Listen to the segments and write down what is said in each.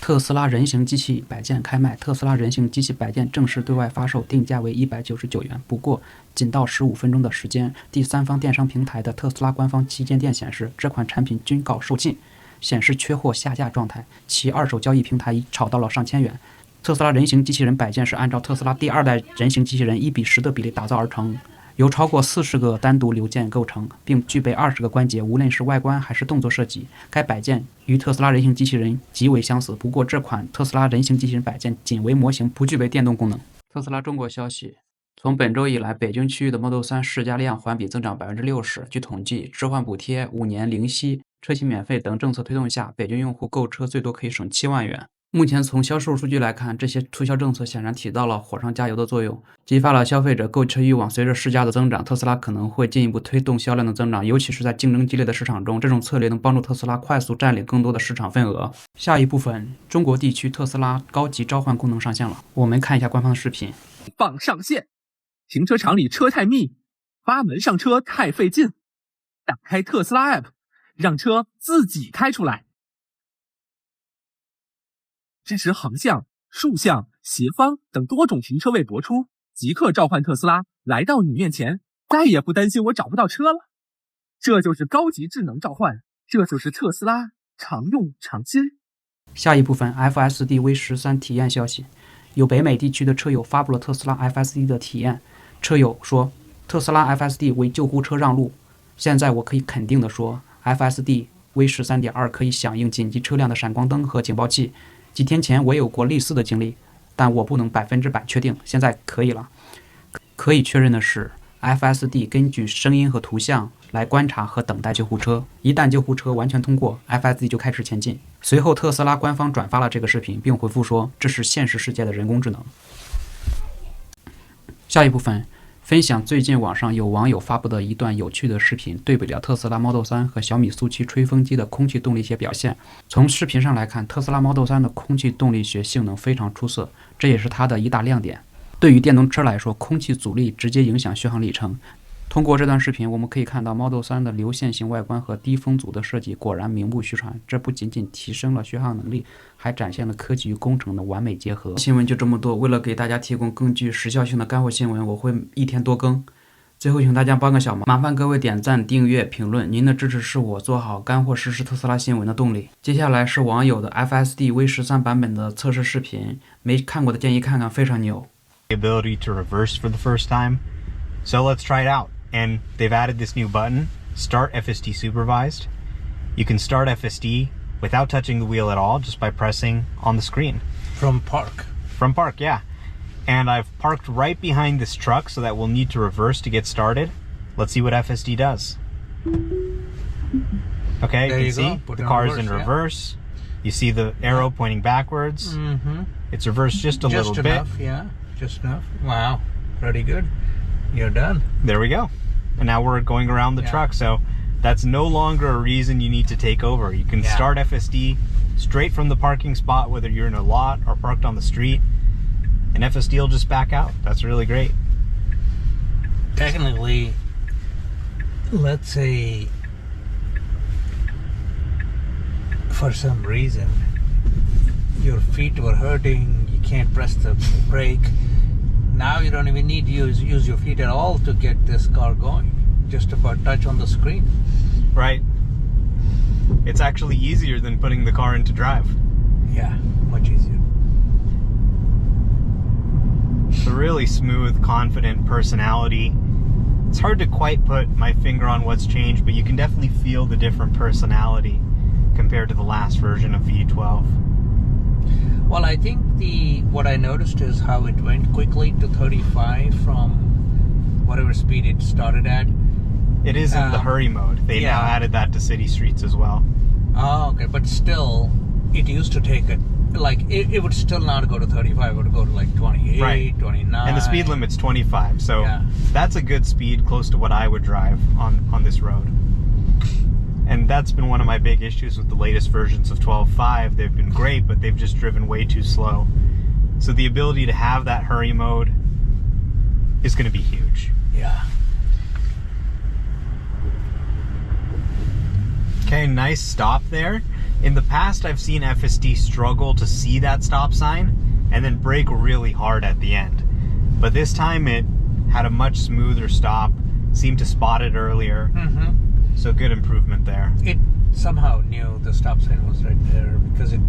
特斯拉人形机器摆件开卖，特斯拉人形机器摆件正式对外发售，定价为199元。不过，仅到15分钟的时间，第三方电商平台的特斯拉官方旗舰店显示，这款产品均告售罄，显示缺货下架状态，其二手交易平台已炒到了上千元。特斯拉人形机器人摆件是按照特斯拉第2代人形机器人1:10的比例打造而成，由超过40个单独流件构成，并具备20个关节，无论是外观还是动作设计，该摆件与特斯拉人形机器人极为相似。不过，这款特斯拉人形机器人摆件仅为模型，不具备电动功能。特斯拉中国消息，从本周以来，北京区域的 Model 3试驾量环比增长60%。据统计，置换补贴、5年零息、车企免费等政策推动下，北京用户购车最多可以省7万元。目前从销售数据来看，这些促销政策显然起到了火上加油的作用，激发了消费者购车欲望。随着市价的增长，特斯拉可能会进一步推动销量的增长，尤其是在竞争激烈的市场中，这种策略能帮助特斯拉快速占领更多的市场份额。下一部分，中国地区特斯拉高级召唤功能上线了，我们看一下官方的视频。放上线，停车场里车太密，发门上车太费劲，打开特斯拉 App， 让车自己开出来。支持横向、竖向、斜方等多种停车位泊出，即刻召唤特斯拉来到你面前，再也不担心我找不到车了。这就是高级智能召唤，这就是特斯拉常用常新。下一部分 FSDv13体验消息，有北美地区的车友发布了特斯拉 FSD 的体验。车友说，特斯拉 FSD 为救护车让路。现在我可以肯定地说， FSD v13.2 可以响应紧急车辆的闪光灯和警报器。几天前我有过类似的经历，但我不能100%确定，现在可以了。可以确认的是， FSD 根据声音和图像来观察和等待救护车，一旦救护车完全通过， FSD 就开始前进。随后特斯拉官方转发了这个视频，并回复说这是现实世界的人工智能。下一部分分享最近网上有网友发布的一段有趣的视频，对比了特斯拉 Model 3和小米速七吹风机的空气动力学表现。从视频上来看，特斯拉 Model 3的空气动力学性能非常出色，这也是它的一大亮点。对于电动车来说，空气阻力直接影响续航里程。通过这段视频，我们可以看到 Model 3的流线型外观和低风阻的设计果然名不虚传。这不仅仅提升了续航能力，还展现了科技与工程的完美结合。新闻就这么多，为了给大家提供更具时效性的干货新闻，我会一天多更。最后请大家帮个小忙，麻烦各位点赞、订阅、评论，您的支持是我做好干货实时特斯拉新闻的动力。接下来是网友的 FSD v13版本的测试视频，没看过的建议看看，非常牛。The ability to reverse for the first time, so let's try it out. And they've added this new button, Start FSD Supervised. You can start FSD without touching the wheel at all, just by pressing on the screen. From park? From park, yeah. And I've parked right behind this truck so that we'll need to reverse to get started. Let's see what FSD does. Okay, there you can see the car is in reverse. Yeah. You see the arrow pointing backwards. Mm-hmm. It's reversed just a little bit. Just enough, yeah, just enough. Wow, pretty good. You're done. There we go. And now we're going around the truck, so that's no longer a reason you need to take over. You can start FSD straight from the parking spot, whether you're in a lot or parked on the street, and FSD will just back out. That's really great. Technically, let's say for some reason your feet were hurting, you can't press the brake. Now you don't even need to use your feet at all to get this car going. Just about touch on the screen. Right. It's actually easier than putting the car into drive. Yeah, much easier. It's a really smooth, confident personality. It's hard to quite put my finger on what's changed, but you can definitely feel the different personality compared to the last version of V12. Well, I think what I noticed is how it went quickly to 35 from whatever speed it started at. It is in the hurry mode. They now added that to city streets as well. Oh, okay. But still, it used to take it would still not go to 35. It would go to like 28, right. 29. And the speed limit's 25. So that's a good speed, close to what I would drive on this road. And that's been one of my big issues with the latest versions of 12.5. They've been great, but they've just driven way too slow. So the ability to have that hurry mode is going to be huge. Yeah. Okay, nice stop there. In the past, I've seen FSD struggle to see that stop sign and then brake really hard at the end. But this time it had a much smoother stop, seemed to spot it earlier. So good improvement there. It somehow knew the stop sign was right there because it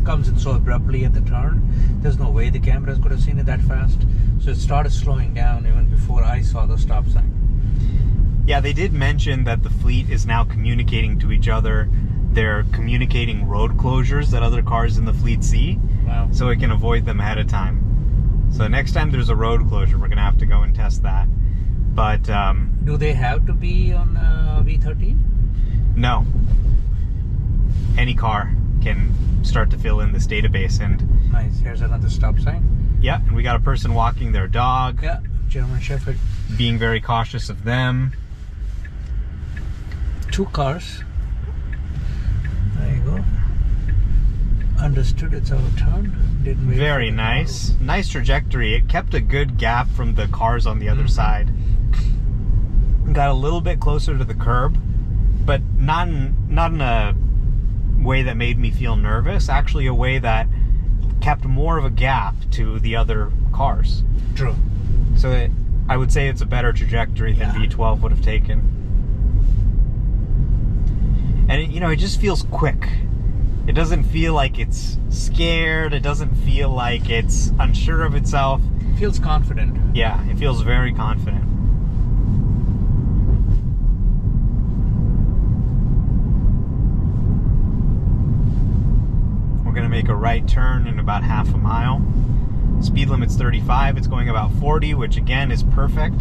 comes in so abruptly at the turn. There's no way the cameras could have seen it that fast. So it started slowing down even before I saw the stop sign. Yeah, they did mention that the fleet is now communicating to each other. They're communicating road closures that other cars in the fleet see. Wow. So it can avoid them ahead of time. So next time there's a road closure, we're going to have to go and test that. But do they have to be on V13? No. Any car can start to fill in this database. And Nice. Here's another stop sign. yeah, and we got a person walking their dog. Yeah, German Shepherd. Being very cautious of them. 2 cars. There you go. Understood it's our turn. Didn't wait. Very nice. Nice trajectory. It kept a good gap from the cars on the other side. Got a little bit closer to the curb, but not in a way that made me feel nervous. Actually, a way that kept more of a gap to the other cars. True. So I would say it's a better trajectory than V12 would have taken. And it just feels quick. It doesn't feel like it's scared. It doesn't feel like it's unsure of itself. Feels confident. Yeah, it feels very confident. We're gonna make a right turn in about half a mile. Speed limit's 35, it's going about 40, which again is perfect.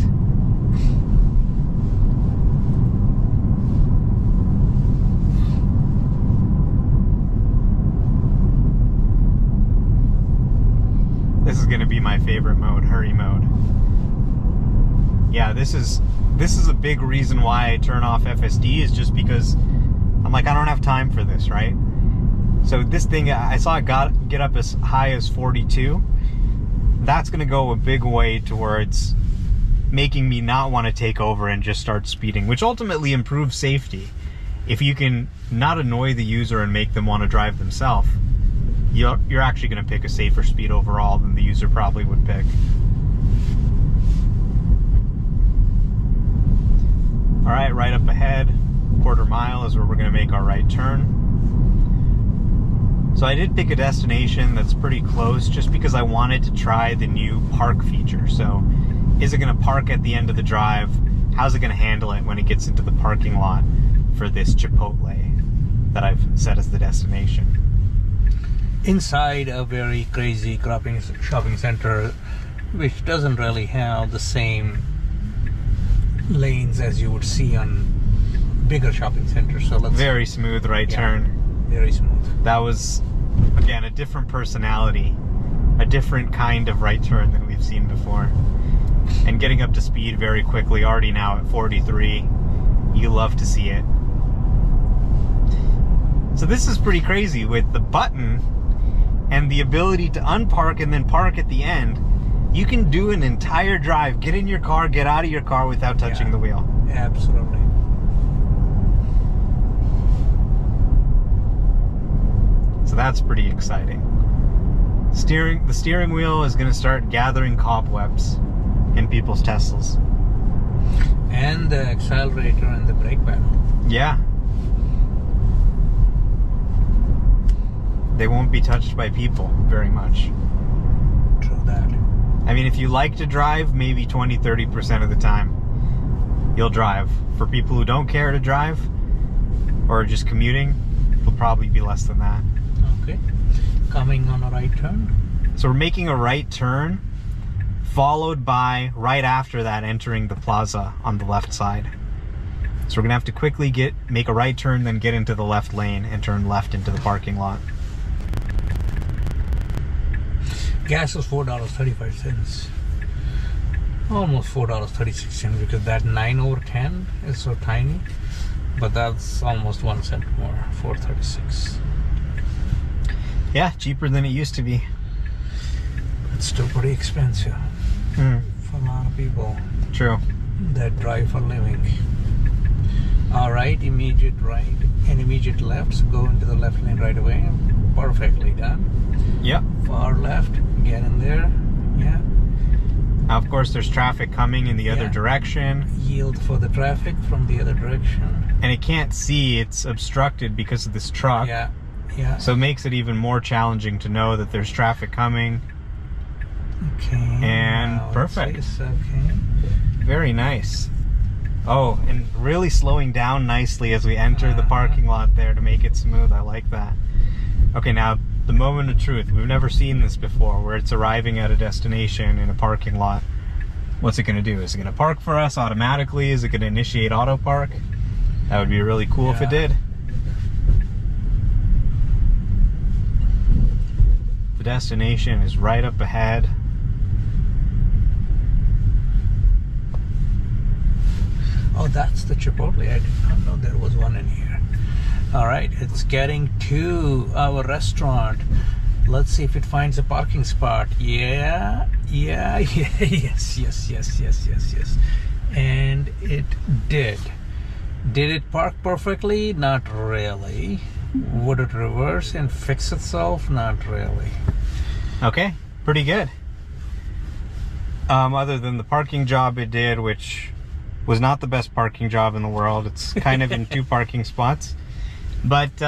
This is gonna be my favorite mode, hurry mode. Yeah, this is a big reason why I turn off FSD, is just because I'm like, I don't have time for this, right? So this thing, I saw it get up as high as 42. That's gonna go a big way towards making me not want to take over and just start speeding, which ultimately improves safety. If you can not annoy the user and make them want to drive themselves, you're actually going to pick a safer speed overall than the user probably would pick. All right, right up ahead, quarter mile is where we're going to make our right turn. So I did pick a destination that's pretty close just because I wanted to try the new park feature. So is it going to park at the end of the drive? How's it going to handle it when it gets into the parking lot for this Chipotle that I've set as the destination? Inside a very crazy shopping center, which doesn't really have the same lanes as you would see on bigger shopping centers. So let's very smooth right turn. Very smooth. That was, again, a different personality, a different kind of right turn than we've seen before. And getting up to speed very quickly, already now at 43. You love to see it. So this is pretty crazy with the button and the ability to unpark and then park at the end. You can do an entire drive, get in your car, get out of your car without touching the wheel. Absolutely. So that's pretty exciting. The steering wheel is going to start gathering cobwebs in people's Teslas. And the accelerator and the brake pedal. Yeah. They won't be touched by people very much. True that. I mean, if you like to drive, maybe 20-30% of the time you'll drive. For people who don't care to drive or just commuting, it'll probably be less than that. Okay. Coming on a right turn. So we're making a right turn, followed by, right after that, entering the plaza on the left side. So we're gonna have to quickly make a right turn, then get into the left lane and turn left into the parking lot. Gas is $4.35. Almost $4.36 because that 9/10 is so tiny. But that's almost 1 cent more, $4.36. Yeah, cheaper than it used to be. It's still pretty expensive for a lot of people True. that drive for a living. All right, immediate right and immediate left. So go into the left lane right away. Perfectly done. Yep. Far left, get in there. Yeah. Now, of course, there's traffic coming in the other direction. Yield for the traffic from the other direction. And it can't see, it's obstructed because of this truck. Yeah, yeah. So it makes it even more challenging to know that there's traffic coming. Okay. And now perfect. it's okay. Very nice. Oh, and really slowing down nicely as we enter the parking lot there to make it smooth. I like that. Okay, now the moment of truth. We've never seen this before, where it's arriving at a destination in a parking lot. What's it going to do? Is it going to park for us automatically? Is it going to initiate auto park? That would be really cool if it did. The destination is right up ahead. Oh, that's the Chipotle. I did not know there was one in here. All right, it's getting to our restaurant. Let's see if it finds a parking spot. Yeah, yes. And it did. Did it park perfectly? Not really. Would it reverse and fix itself? Not really. Okay, pretty good. Other than the parking job it did, which was not the best parking job in the world. It's kind of in 2 parking spots. But